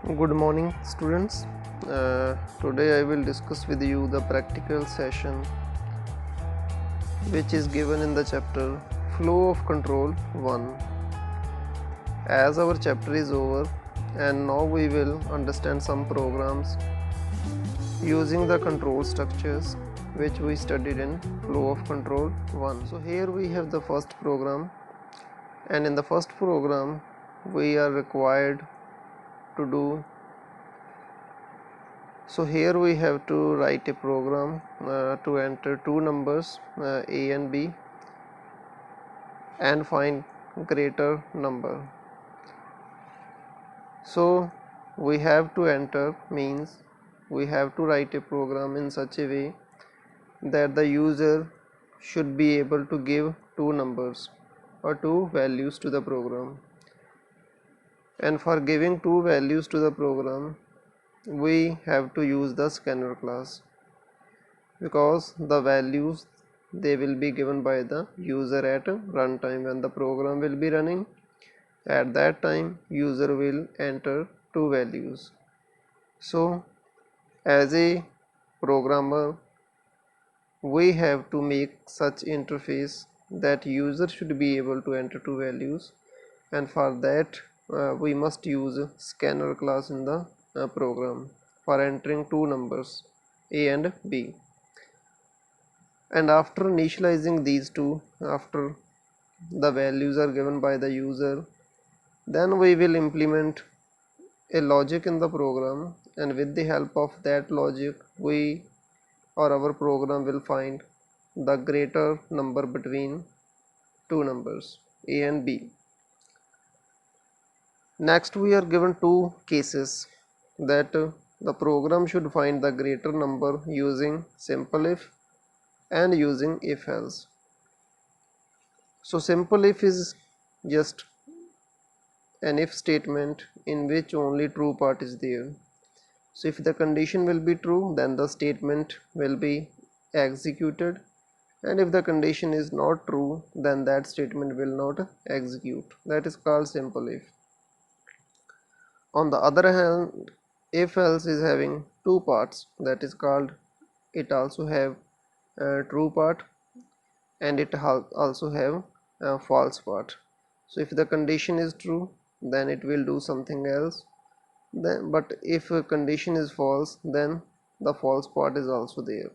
Good morning, students. Today I will discuss with you the practical session which is given in the chapter Flow of Control 1. As our chapter is over, and now we will understand some programs using the control structures which we studied in Flow of Control 1. So, here we have the first program, and in the first program, we are required to do. So here we have to write a program to enter two numbers a and b and find greater number. So we have to enter means we have to write a program in such a way that the user should be able to give two numbers or two values to the program, and for giving two values to the program we have to use the scanner class, because the values they will be given by the user at runtime. When the program will be running, at that time user will enter two values. So as a programmer we have to make such interface that user should be able to enter two values, and for that we must use scanner class in the program for entering two numbers a and b. And after initializing these two, after the values are given by the user, then we will implement a logic in the program, and with the help of that logic we or our program will find the greater number between two numbers a and b. Next we are given two cases that the program should find the greater number using simple if and using if else. So simple if is just an if statement in which only true part is there. So if the condition will be true, then the statement will be executed, and if the condition is not true, then that statement will not execute. That is called simple if. On the other hand, if else is having two parts, that is called, it also have a true part and it also have a false part. So if the condition is true, then it will do something else, then but if a condition is false, then the false part is also there.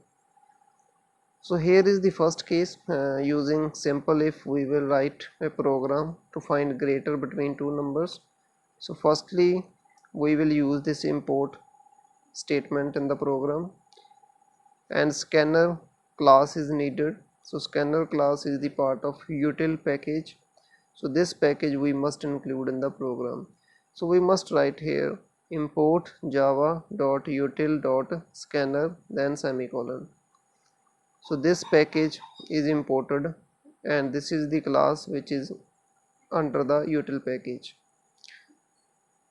So here is the first case. Using simple if we will write a program to find greater between two numbers. So firstly we will use this import statement in the program, and scanner class is needed. So scanner class is the part of util package, so this package we must include in the program. So we must write here import java.util.scanner then semicolon. So this package is imported, and this is the class which is under the util package.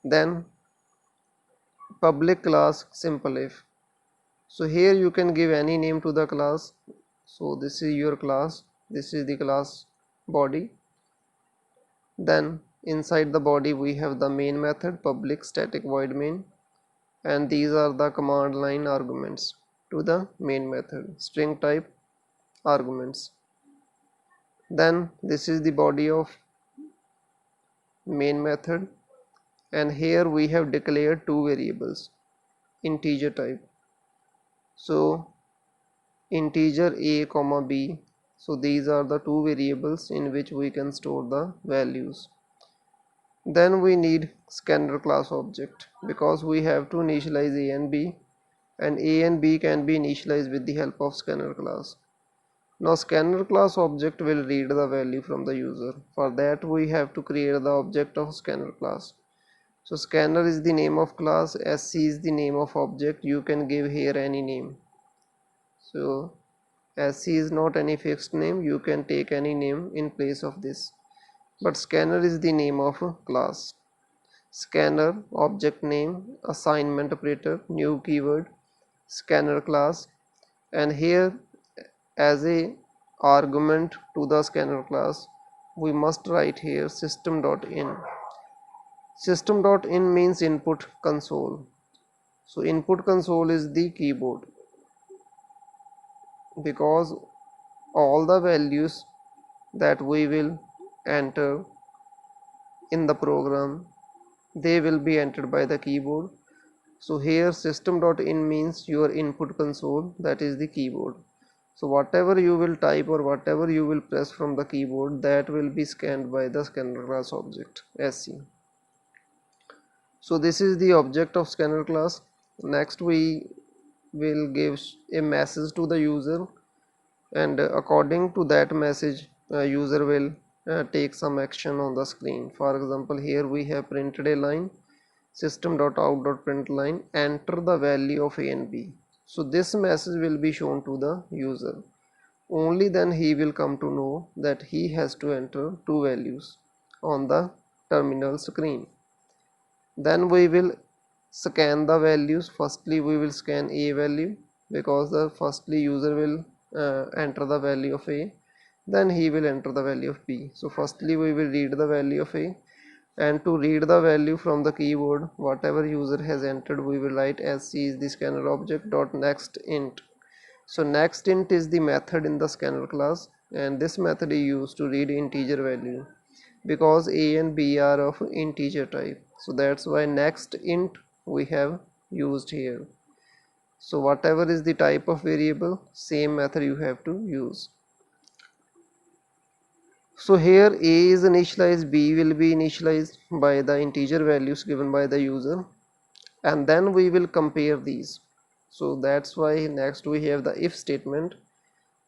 Then public class simple if. So here you can give any name to the class. So this is your class, this is the class body. Then inside the body we have the main method public static void main, and these are the command line arguments to the main method, string type arguments. Then this is the body of main method, and here we have declared two variables integer type. So integer a comma b, so these are the two variables in which we can store the values. Then we need scanner class object, because we have to initialize a and b, and a and b can be initialized with the help of scanner class. Now scanner class object will read the value from the user. For that we have to create the object of scanner class. So scanner is the name of class, sc is the name of object. You can give here any name. So sc is not any fixed name, you can take any name in place of this, but scanner is the name of a class. Scanner object name, assignment operator, new keyword, scanner class, and here as a argument to the scanner class we must write here system.in. System.in means input console. So input console is the keyboard, because all the values that we will enter in the program, they will be entered by the keyboard. So here system.in means your input console, that is the keyboard. So whatever you will type or whatever you will press from the keyboard, that will be scanned by the scanner class object SC. So this is the object of scanner class. Next we will give a message to the user, and according to that message user will take some action on the screen. For example, here we have printed a line, system.out.println enter the value of a and b. So this message will be shown to the user. Only then he will come to know that he has to enter two values on the terminal screen. Then we will scan the values. Firstly we will scan a value, because the firstly user will enter the value of a, then he will enter the value of b. So firstly we will read the value of a, and to read the value from the keyboard, whatever user has entered, we will write sc is the scanner object dot next int. So next int is the method in the scanner class, and this method is used to read integer value, because a and b are of integer type. So that's why next int we have used here. So whatever is the type of variable, same method you have to use. So here a is initialized, b will be initialized by the integer values given by the user, and then we will compare these. So that's why next we have the if statement.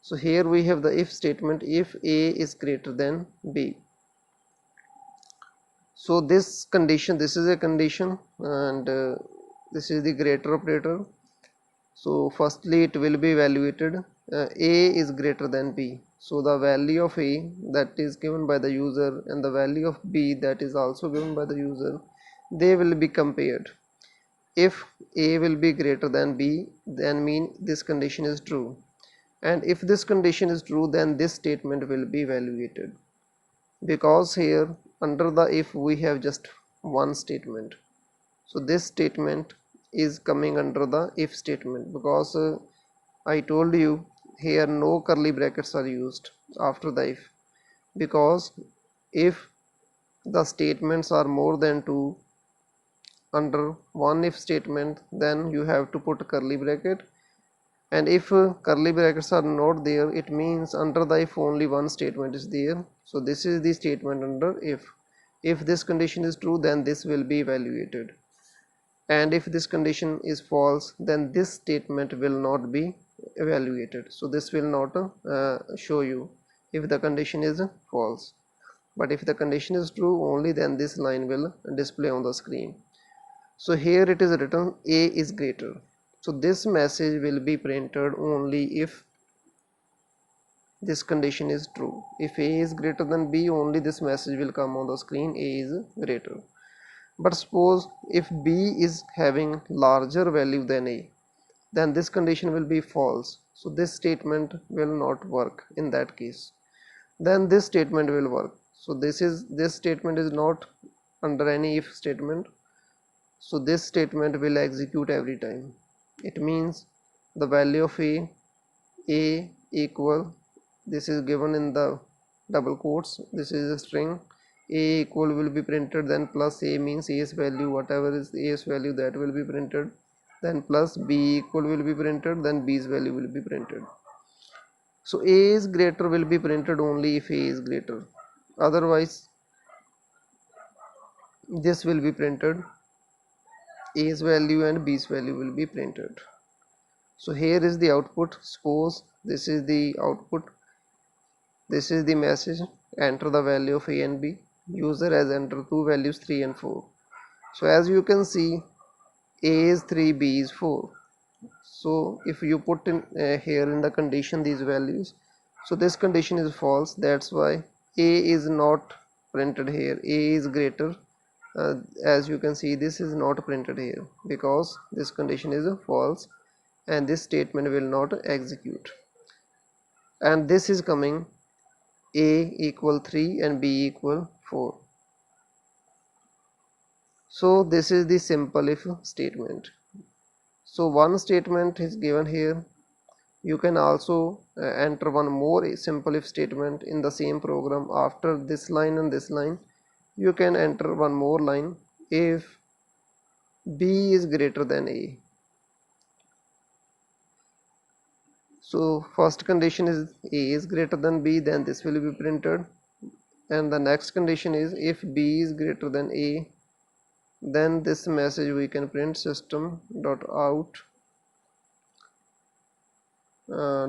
So here we have the if statement, if a is greater than b. So this condition, this is a condition, and this is the greater operator. So firstly it will be evaluated, a is greater than b. So the value of a that is given by the user and the value of b that is also given by the user, they will be compared. If a will be greater than b, then mean this condition is true, and if this condition is true, then this statement will be evaluated, because here under the if we have just one statement. So this statement is coming under the if statement, because I told you here no curly brackets are used after the if, because if the statements are more than two under one if statement, then you have to put a curly bracket, and if curly brackets are not there, it means under the if only one statement is there. So this is the statement under if this condition is true, then this will be evaluated, and if this condition is false, then this statement will not be evaluated. So this will not show you if the condition is false, but if the condition is true, only then this line will display on the screen. So here it is written a is greater. So this message will be printed only if this condition is true. If a is greater than b, only this message will come on the screen, a is greater. But suppose if b is having larger value than a, then this condition will be false. So this statement will not work in that case. Then this statement will work. So this statement is not under any if statement. So this statement will execute every time. It means the value of a equal, this is given in the double quotes, this is a string, a equal will be printed, then plus a means a's value, whatever is a's value that will be printed, then plus b equal will be printed, then b's value will be printed. So a is greater will be printed only if a is greater, otherwise this will be printed, a's value and b's value will be printed. So here is the output. Suppose this is the output, this is the message, enter the value of a and b. User has entered two values 3 and 4. So as you can see, a is 3, b is 4. So if you put in here in the condition these values, so this condition is false, that's why a is not printed here, a is greater. As you can see, this is not printed here because this condition is false and this statement will not execute, and this is coming a equal 3 and b equal 4. So this is the simple if statement. So one statement is given here. You can also enter one more simple if statement in the same program. After this line and this line, you can enter one more line. If B is greater than A. So first condition is A is greater than B, then this will be printed. And the next condition is if B is greater than A, then this message we can print system dot out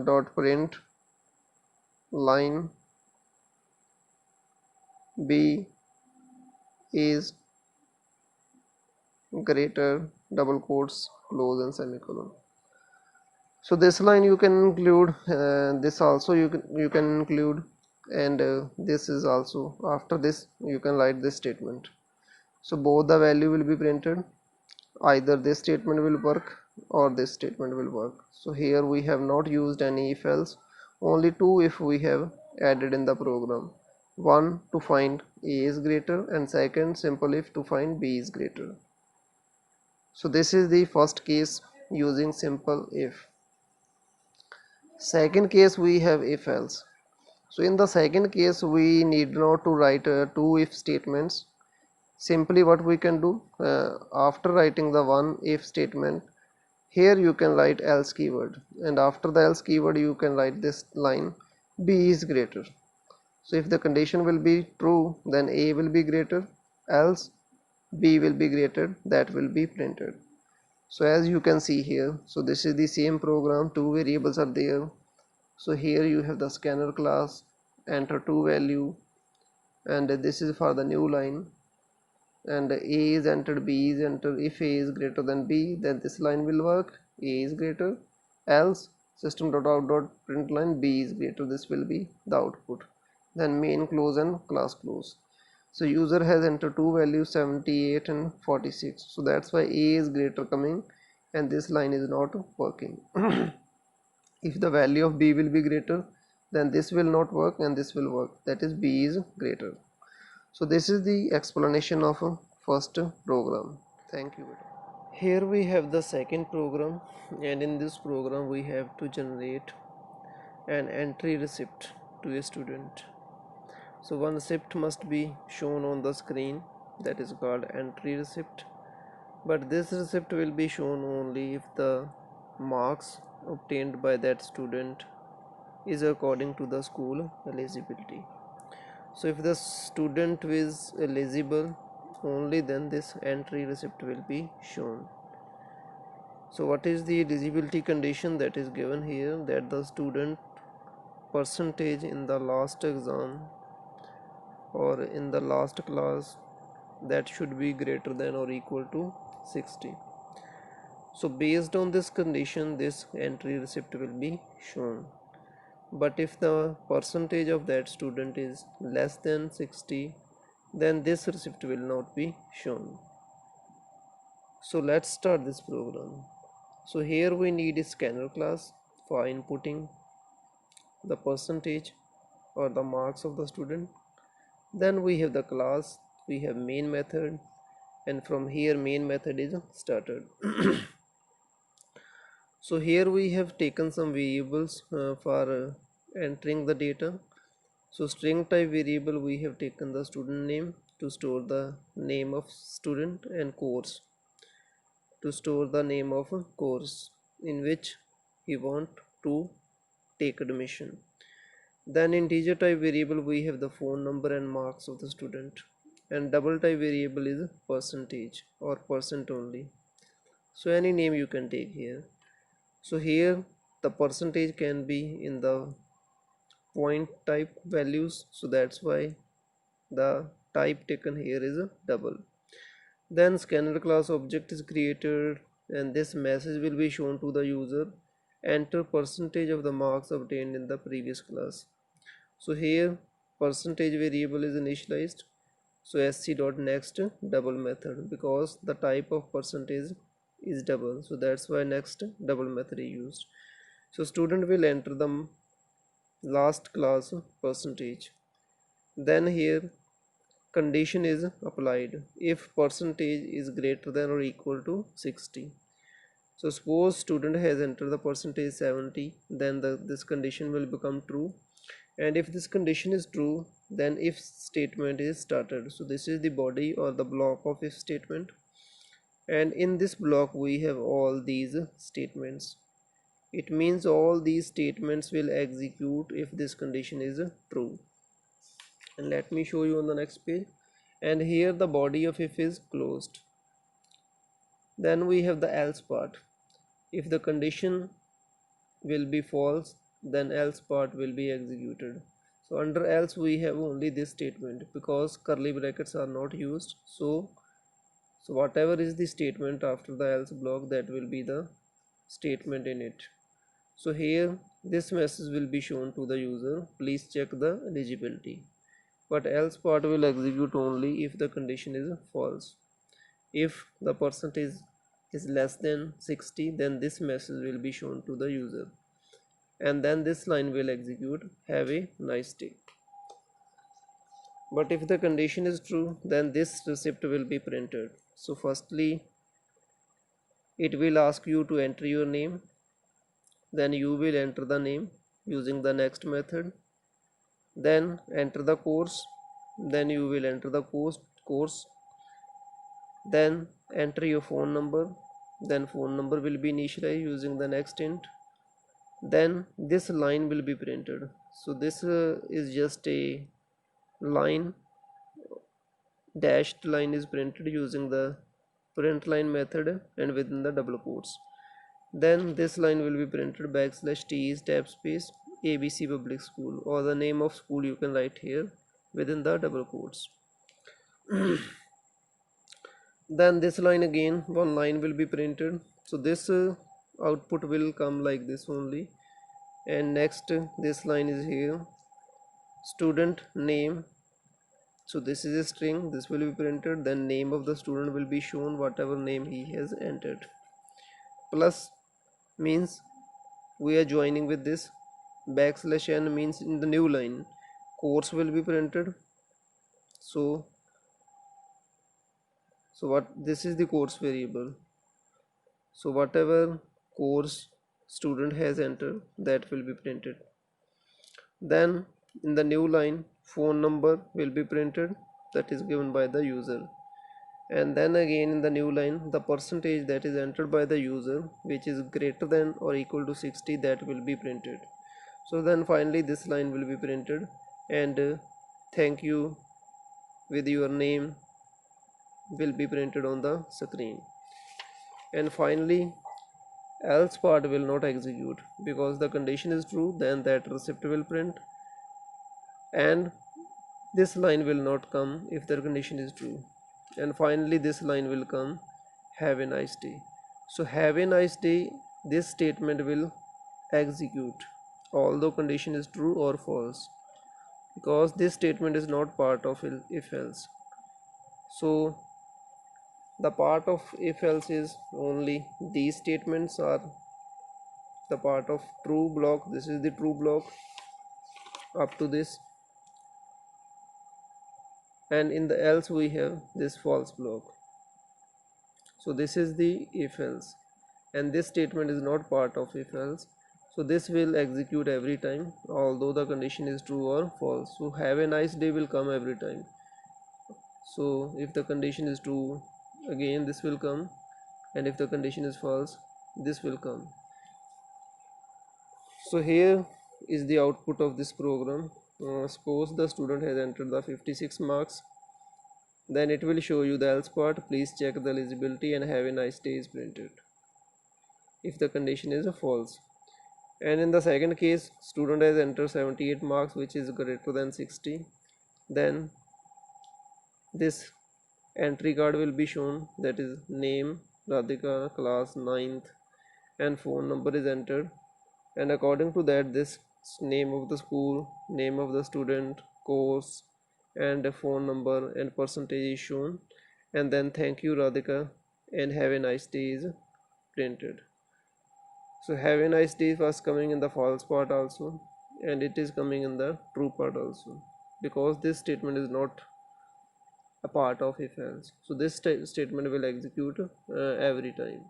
dot print line B is greater double quotes close and semicolon. So this line you can include, this also you can include, and this is also. After this you can write this statement. So both the value will be printed. Either this statement will work or this statement will work. So here we have not used any if else, only two if we have added in the program. One to find A is greater, and second simple if to find B is greater. So this is the first case using simple if. Second case we have if else. So in the second case we need not to write two if statements. Simply what we can do, after writing the one if statement, here you can write else keyword, and after the else keyword you can write this line B is greater. So if the condition will be true, then A will be greater, else B will be greater, that will be printed. So as you can see here, so this is the same program, two variables are there. So here you have the scanner class, enter two value, and this is for the new line, and A is entered, B is entered. If A is greater than B, then this line will work, A is greater, else system.out.println B is greater, this will be the output. Then main close and class close. So user has entered two values 78 and 46, so that's why A is greater coming and this line is not working. If the value of B will be greater, then this will not work and this will work, that is B is greater. So this is the explanation of a first program. Thank you. Here we have the second program, and in this program we have to generate an entry receipt to a student. So one receipt must be shown on the screen, that is called entry receipt, but this receipt will be shown only if the marks obtained by that student is according to the school eligibility. So if the student is eligible, only then this entry receipt will be shown. So what is the eligibility condition that is given here? That the student percentage in the last exam or in the last class, that should be greater than or equal to 60. So based on this condition, this entry receipt will be shown. But if the percentage of that student is less than 60, then this receipt will not be shown. So let's start this program. So here we need a scanner class for inputting the percentage or the marks of the student. Then we have the class, we have main method, and from here main method is started. So here we have taken some variables for entering the data. So string type variable, we have taken the student name to store the name of student, and course to store the name of a course in which we want to take admission. Then integer type variable, we have the phone number and marks of the student, and double type variable is percentage or percent only. So any name you can take here. So here the percentage can be in the point type values, so that's why the type taken here is a double. Then scanner class object is created, and this message will be shown to the user, enter percentage of the marks obtained in the previous class. So here percentage variable is initialized, so sc.next double method, because the type of percentage is double, so that's why next double method is used. So student will enter the last class percentage. Then here condition is applied if percentage is greater than or equal to 60. So suppose student has entered the percentage 70, then this condition will become true, and if this condition is true, then if statement is started. So this is the body or the block of if statement, and in this block we have all these statements. It means all these statements will execute if this condition is true. And let me show you on the next page. And here the body of if is closed. Then we have the else part. If the condition will be false, then else part will be executed. So under else we have only this statement because curly brackets are not used. So whatever is the statement after the else block, that will be the statement in it. So here this message will be shown to the user, please check the eligibility. But else part will execute only if the condition is false. If the percentage is less than 60, then this message will be shown to the user, and then this line will execute, have a nice day. But if the condition is true, then this receipt will be printed. So firstly it will ask you to enter your name, then you will enter the name using the next method, then enter the course, then you will enter the course, then enter your phone number, then phone number will be initialized using the next int, then this line will be printed. So this is just a line, dashed line is printed using the print line method and within the double quotes. Then this line will be printed \t is tab space ABC public school, or the name of school you can write here within the double quotes. Then this line again, one line will be printed. So this output will come like this only. And next this line is here, student name. So this is a string, this will be printed, then name of the student will be shown, whatever name he has entered. Plus means we are joining with this, \n means in the new line course will be printed. So what this is the course variable. So whatever course student has entered, that will be printed. Then in the new line phone number will be printed, that is given by the user. And then again in the new line the percentage that is entered by the user, which is greater than or equal to 60, that will be printed. So then finally this line will be printed, and thank you with your name will be printed on the screen. And finally else part will not execute because the condition is true, then that receipt will print, and this line will not come if the condition is true. And finally this line will come, have a nice day. So have a nice day, this statement will execute although condition is true or false, because this statement is not part of if else. So the part of if else is only these statements are the part of true block. This is the true block up to this, and in the else we have this false block. So this is the if else, and this statement is not part of if else. So this will execute every time although the condition is true or false. So have a nice day will come every time. So if the condition is true, again this will come, and if the condition is false, this will come. So here is the output of this program. Suppose the student has entered the 56 marks, then it will show you the else part, please check the eligibility and have a nice day is printed if the condition is false. And in the second case, student has entered 78 marks, which is greater than 60, then this entry card will be shown, that is name Radhika, class 9th, and phone number is entered, and according to that this name of the school, name of the student, course, and a phone number and percentage is shown, and then thank you Radhika and have a nice day is printed. So have a nice day was coming in the false part also, and it is coming in the true part also, because this statement is not a part of if else. So this statement will execute every time.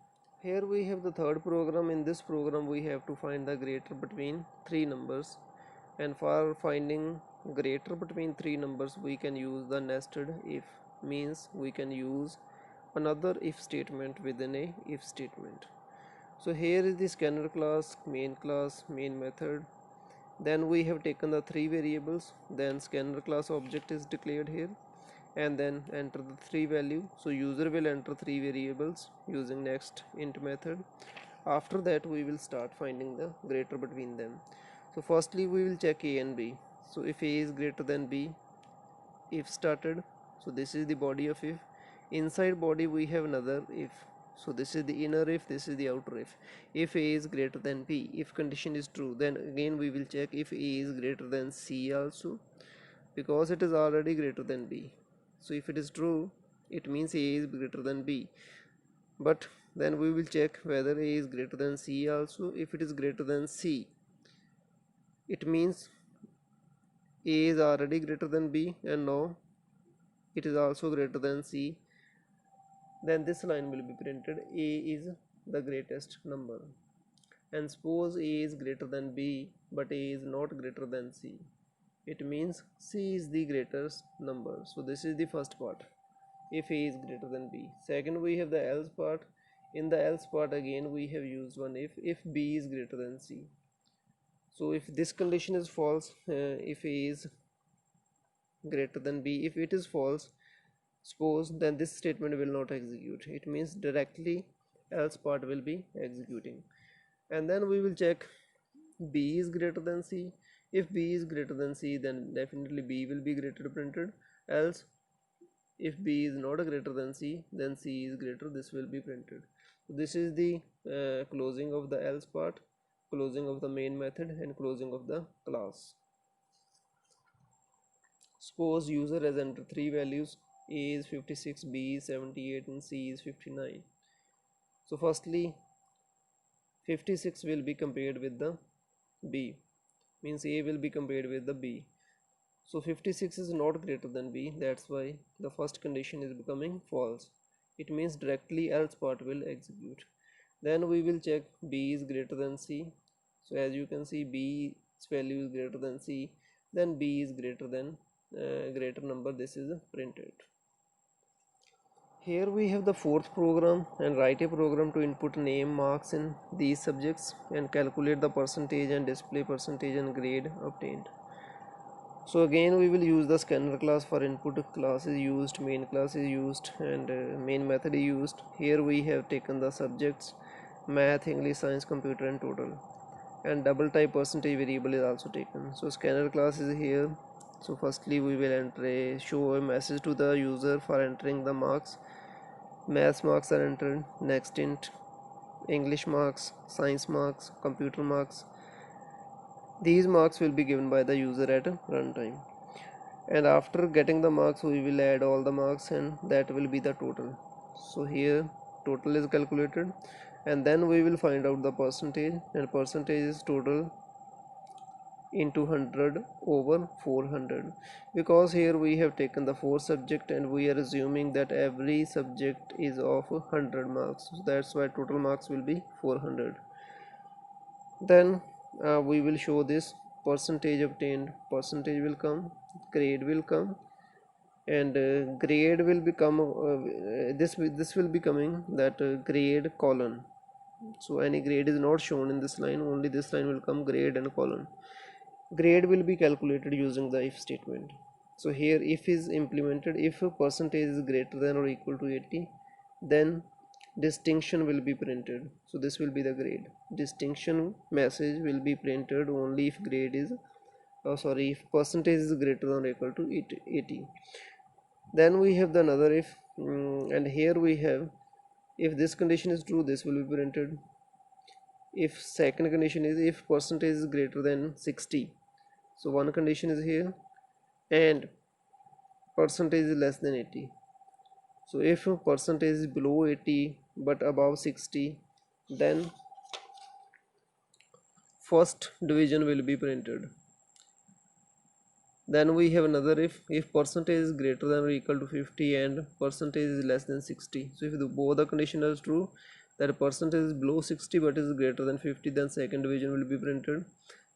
Here we have the third program. In this program we have to find the greater between three numbers, and for finding greater between three numbers we can use the nested if, means we can use another if statement within a if statement. So here is the scanner class, main method. Then we have taken the three variables, then scanner class object is declared here, and then enter the three value. So user will enter three variables using next int method. After that we will start finding the greater between them. So firstly we will check a and b. So if a is greater than b, if started. So this is the body of if. Inside body we have another if. So this is the inner if, this is the outer if a is greater than b, if condition is true, then again we will check if a is greater than c also, because it is already greater than b. So if it is true, it means a is greater than b, but then we will check whether a is greater than c also. If it is greater than c, it means a is already greater than b, and now it is also greater than c. Then this line will be printed, a is the greatest number. And suppose a is greater than b but a is not greater than c, it means c is the greatest number. So this is the first part, if a is greater than b. Second, we have the else part. In the else part again we have used one if b is greater than c. So if this condition is false, if a is greater than b, if it is false, suppose, then this statement will not execute. It means directly else part will be executing. And then we will check b is greater than c. If b is greater than c, then definitely b will be greater printed. Else if b is not greater than c, then c is greater, this will be printed. So this is the closing of the else part, closing of the main method, and closing of the class. Suppose user has entered three values, a is 56, b is 78, and c is 59. So firstly 56 will be compared with the b, means a will be compared with the b. So 56 is not greater than b, that's why the first condition is becoming false. It means directly else part will execute. Then we will check b is greater than c. So as you can see, b's value is greater than c, then b is greater than greater number, this is printed. Here we have the fourth program, and write a program to input name, marks in these subjects and calculate the percentage and display percentage and grade obtained. So again we will use the scanner class. For input, class is used, main class is used, and main method is used. Here we have taken the subjects math, English, science, computer, and total, and double type percentage variable is also taken. So scanner class is here. So firstly we will enter show a message to the user for entering the marks. Maths marks are entered, next int English marks, science marks, computer marks. These marks will be given by the user at runtime, and after getting the marks we will add all the marks, and that will be the total. So here total is calculated, and then we will find out the percentage, and percentage is total into 100 over 400, because here we have taken the four subject and we are assuming that every subject is of 100 marks, so that's why total marks will be 400. Then we will show this percentage obtained, percentage will come, grade will come, and grade will become this will be coming that grade colon. So any grade is not shown in this line, only this line will come, grade and colon. Grade will be calculated using the if statement. So here if is implemented. If a percentage is greater than or equal to 80, then distinction will be printed. So this will be the grade. Distinction message will be printed only if grade is if percentage is greater than or equal to 80. Then we have the another if, and here we have, if this condition is true, this will be printed. If second condition is if percentage is greater than 60, so one condition is here, and percentage is less than 80. So if percentage is below 80 but above 60, then first division will be printed. Then we have another if percentage is greater than or equal to 50 and percentage is less than 60. So if both the condition is true, that percentage is below 60 but is greater than 50, then second division will be printed.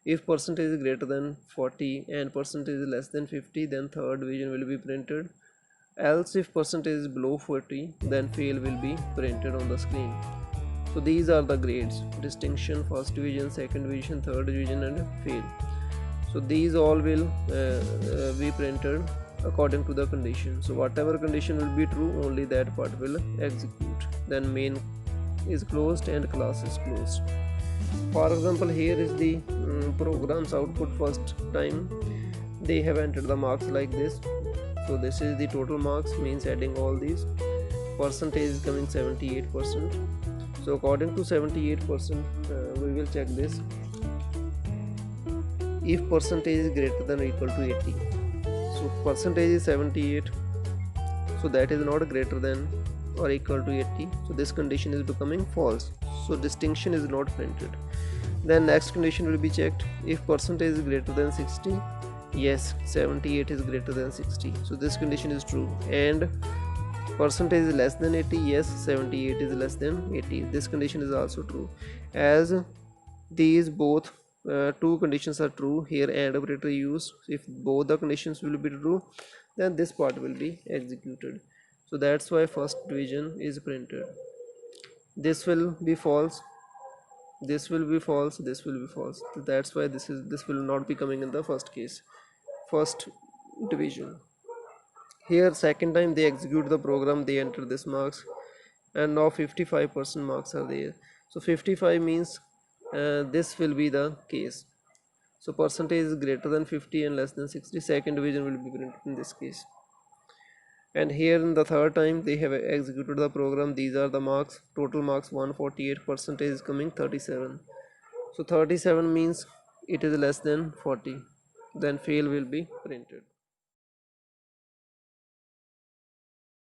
If percentage is greater than 40 and percentage is less than 50, then third division will be printed. Else if percentage is below 40, then fail will be printed on the screen. So these are the grades: distinction, first division, second division, third division, and fail. So these all will be printed according to the condition. So whatever condition will be true, only that part will execute. Then main is closed and class is closed. For example, here is the program's output. First time they have entered the marks like this. So this is the total marks, means adding all these. Percentage is coming 78%. So according to 78%, we will check this. If percentage is greater than or equal to 80, so percentage is 78, so that is not greater than or equal to 80, so this condition is becoming false, so distinction is not printed. Then next condition will be checked. If percentage is greater than 60, yes, 78 is greater than 60, so this condition is true. And percentage is less than 80, yes, 78 is less than 80, this condition is also true. As these both two conditions are true, here and operator used. If both the conditions will be true, then this part will be executed. So that's why first division is printed. This will be false, this will be false, this will be false. So that's why this will not be coming in the first case, first division. Here second time they execute the program, they enter this marks, and now 55% marks are there. So 55 means this will be the case. So percentage is greater than 50 and less than 60, second division will be printed in this case. And here in the third time they have executed the program, these are the marks, total marks 148, percentage is coming 37. So 37 means it is less than 40, then fail will be printed.